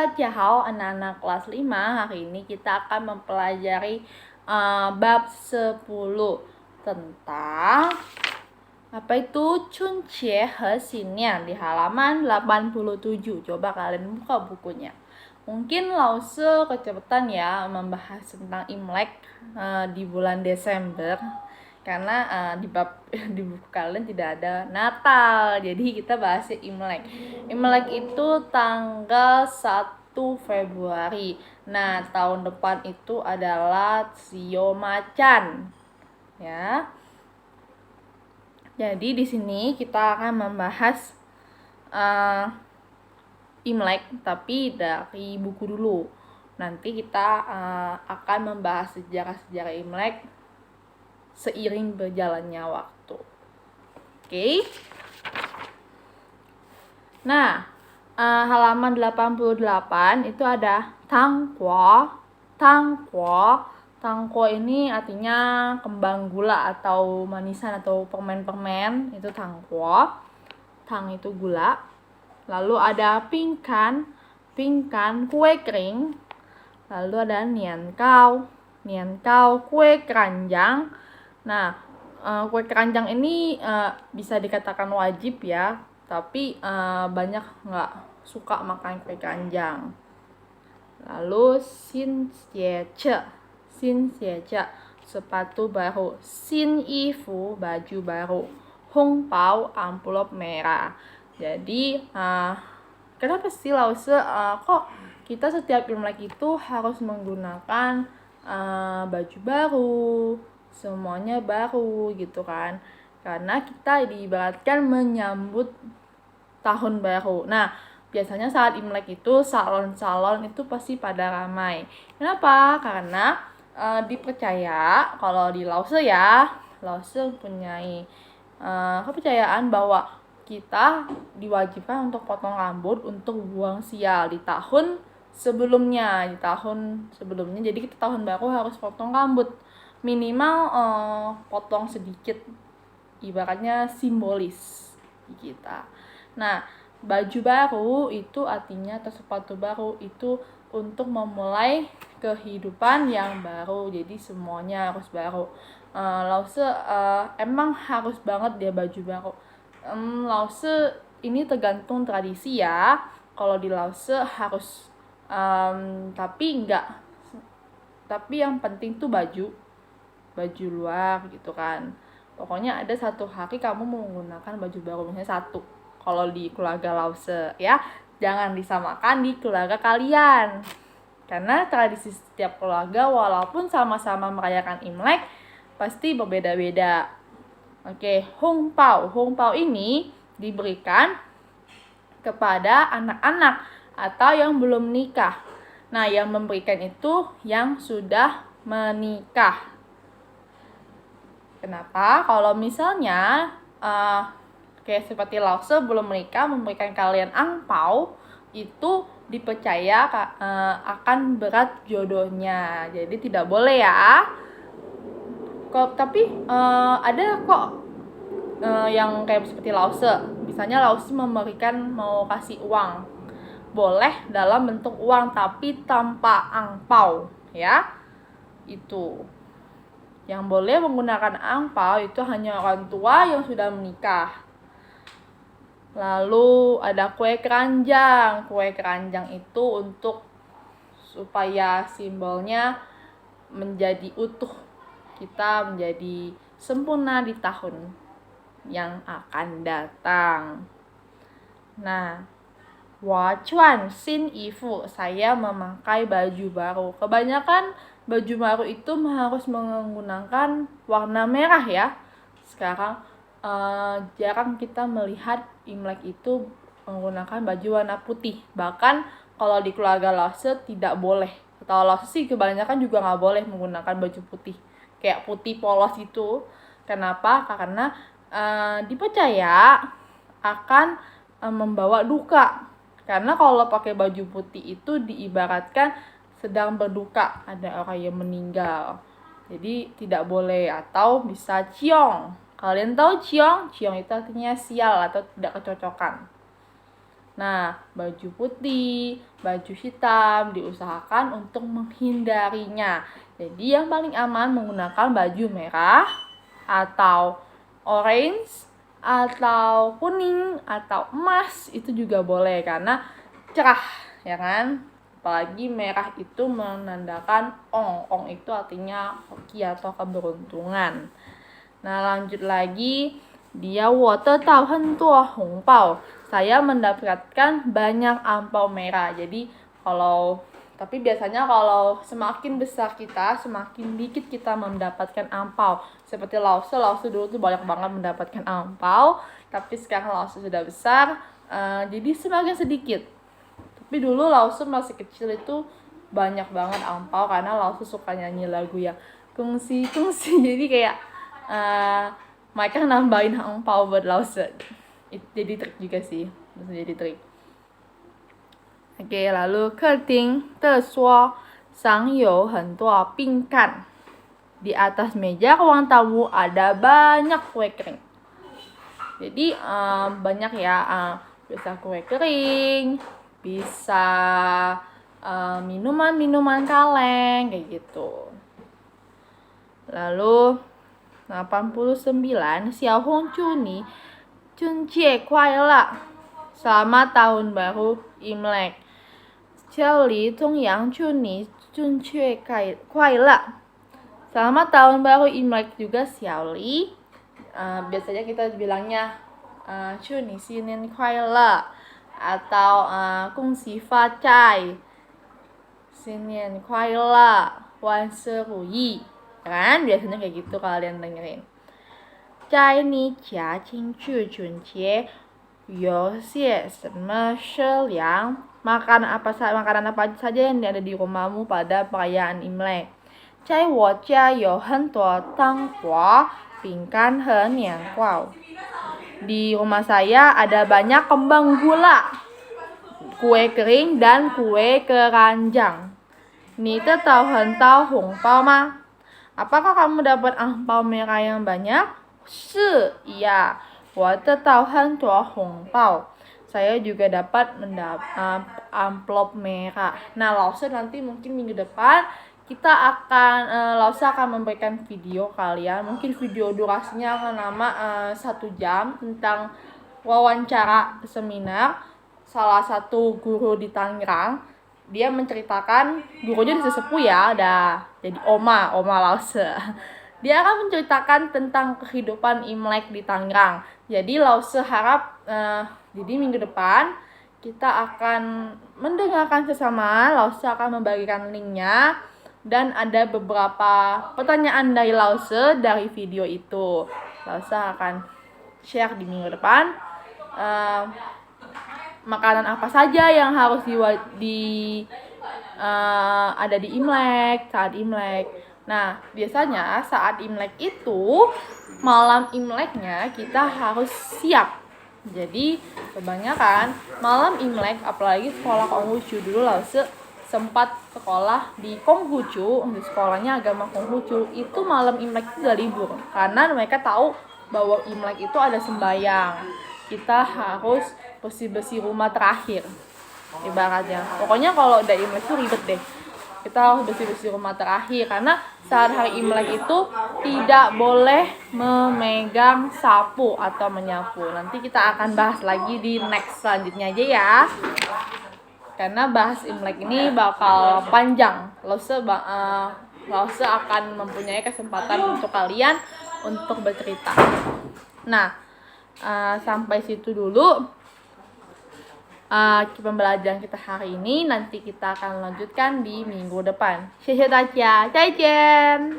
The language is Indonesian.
Hao anak-anak kelas 5, hari ini kita akan mempelajari bab 10 tentang apa itu Chunqie he Xinian di halaman 87. Coba kalian buka bukunya. Mungkin Lause kecepatan ya membahas tentang Imlek di bulan Desember karena di buku kalian tidak ada Natal, jadi kita bahasnya Imlek. Imlek itu tanggal 1 Februari. Nah, tahun depan itu adalah Sio Macan. Ya. Jadi di sini kita akan membahas Imlek tapi dari buku dulu. Nanti kita akan membahas sejarah-sejarah Imlek seiring berjalannya waktu. Oke. Nah, halaman 88 itu ada tangguo. Tangguo ini artinya kembang gula atau manisan atau permen-permen, itu tangguo. Tang itu gula. Lalu ada pingkan kue kering. Lalu ada nian kau kue keranjang. Nah, kue keranjang ini bisa dikatakan wajib ya, tapi banyak nggak suka makan kue keranjang. Lalu xin xie ce sepatu baru, xin ifu baju baru, hong pao amplop merah. Jadi kenapa sih Lause kok kita setiap Imlek itu harus menggunakan baju baru, semuanya baru gitu kan? Karena kita diibaratkan menyambut tahun baru. Nah, biasanya saat Imlek itu salon-salon itu pasti pada ramai. Kenapa? Karena dipercaya kalau di Lause ya, Lause mempunyai kepercayaan bahwa kita diwajibkan untuk potong rambut untuk buang sial di tahun sebelumnya. Jadi kita tahun baru harus potong rambut. Minimal potong sedikit, ibaratnya simbolis kita. Nah, baju baru itu artinya atau sepatu baru itu untuk memulai kehidupan yang baru. Jadi semuanya harus baru. Lause emang harus banget dia baju baru. Lause ini tergantung tradisi ya. Kalau di Lause harus tapi yang penting tuh baju luar gitu kan. Pokoknya ada satu hari kamu mau menggunakan baju baru, misalnya satu. Kalau di keluarga Lause ya, jangan disamakan di keluarga kalian. Karena tradisi setiap keluarga walaupun sama-sama merayakan Imlek pasti berbeda-beda. Oke, hong pao ini diberikan kepada anak-anak atau yang belum menikah. Nah, yang memberikan itu yang sudah menikah. Kenapa? Kalau misalnya kayak seperti Lause belum menikah memberikan kalian angpau, itu dipercaya akan berat jodohnya. Jadi tidak boleh ya. Tapi ada kok yang kayak seperti Lause. Misalnya Lause mau kasih uang. Boleh dalam bentuk uang tapi tanpa angpau ya. Itu. Yang boleh menggunakan angpau itu hanya orang tua yang sudah menikah. Lalu ada kue keranjang. Kue keranjang itu untuk supaya simbolnya menjadi utuh. Kita menjadi sempurna di tahun yang akan datang. Nah, Wachuan Xin Ifu, saya memakai baju baru. Kebanyakan baju baru itu harus menggunakan warna merah ya. Sekarang jarang kita melihat Imlek itu menggunakan baju warna putih. Bahkan kalau di keluarga Lause tidak boleh. Atau Lause sih kebanyakan juga nggak boleh menggunakan baju putih. Kayak putih polos itu. Kenapa? Karena dipercaya akan membawa duka. Karena kalau pakai baju putih itu diibaratkan sedang berduka, ada orang yang meninggal. Jadi tidak boleh. Atau bisa ciong. Kalian tahu ciong? Ciong itu artinya sial atau tidak kecocokan. Nah, baju putih, baju hitam diusahakan untuk menghindarinya. Jadi yang paling aman menggunakan baju merah atau orange atau kuning atau emas, itu juga boleh karena cerah, ya kan? Apalagi merah itu menandakan ong. Ong itu artinya hoki atau keberuntungan. Nah, lanjut lagi, dia 我得到很多红包. Saya mendapatkan banyak ampau merah. Jadi tapi biasanya kalau semakin besar kita, semakin dikit kita mendapatkan ampau. Seperti Lause dulu tuh banyak banget mendapatkan ampau, tapi sekarang Lause sudah besar, jadi semakin sedikit. Tapi dulu Lause masih kecil itu banyak banget ampau karena Lause suka nyanyi lagu yang kungsi kungsi. Jadi kayak mereka nambahin ampau buat Lause. Jadi trik juga sih, bisa jadi trik. Oke, lalu 客厅的说上有很多饼干. Di atas meja ruang tamu ada banyak kue kering. Jadi banyak ya, bisa kue kering, bisa minuman-minuman kaleng kayak gitu. Lalu 89, Xiao Hong Chuni Junjie Kuai-le. Selamat tahun baru Imlek. 家里中央祝你准确快乐. Selamat tahun baru Imlek juga Xiaoli. Biasanya kita bilangnya 祝你新年快乐 atau 恭喜发财, 新年快乐, 万事如意. Kan biasanya kayak gitu kalian dengerin. 在你家庆祝春节有些什么食量? Makanan apa saja yang ada di rumahmu pada perayaan Imlek. 在我家有很多糖果、饼干和年糕. Di rumah saya ada banyak kembang gula, kue kering dan kue keranjang. 你得到很多红包吗? Apakah kamu dapat angpau merah yang banyak? 是, iya. 我得到很多红包. Saya juga dapat amplop merah. Nah, Lause nanti mungkin minggu depan Lause akan memberikan video kalian. Mungkin video durasinya akan lama 1 jam tentang wawancara seminar salah satu guru di Tangerang. Dia menceritakan, gurunya di sesepuh ya, jadi oma Lause. Dia akan menceritakan tentang kehidupan Imlek di Tangerang. Jadi Lause harap jadi minggu depan kita akan mendengarkan sesama. Lause akan membagikan linknya dan ada beberapa pertanyaan dari Lause dari video itu. Lause akan share di minggu depan makanan apa saja yang harus ada di Imlek, saat Imlek. Nah, biasanya saat Imlek itu, malam Imleknya kita harus siap. Jadi, kebanyakan malam Imlek, apalagi sekolah Konghucu dulu, Lause sempat sekolah di Konghucu, di sekolahnya agama Konghucu, itu malam Imlek itu udah libur. Karena mereka tahu bahwa Imlek itu ada sembahyang. Kita harus bersih-bersih rumah terakhir, ibaratnya. Pokoknya kalau udah Imlek itu ribet deh. Kita harus bersih-bersih rumah terakhir karena saat hari Imlek itu tidak boleh memegang sapu atau menyapu. Nanti kita akan bahas lagi di next selanjutnya aja ya. Karena bahas Imlek ini bakal panjang. Lause akan mempunyai kesempatan untuk kalian untuk bercerita. Nah, sampai situ dulu pembelajaran kita hari ini. Nanti kita akan lanjutkan di minggu depan. 谢谢大家，再见。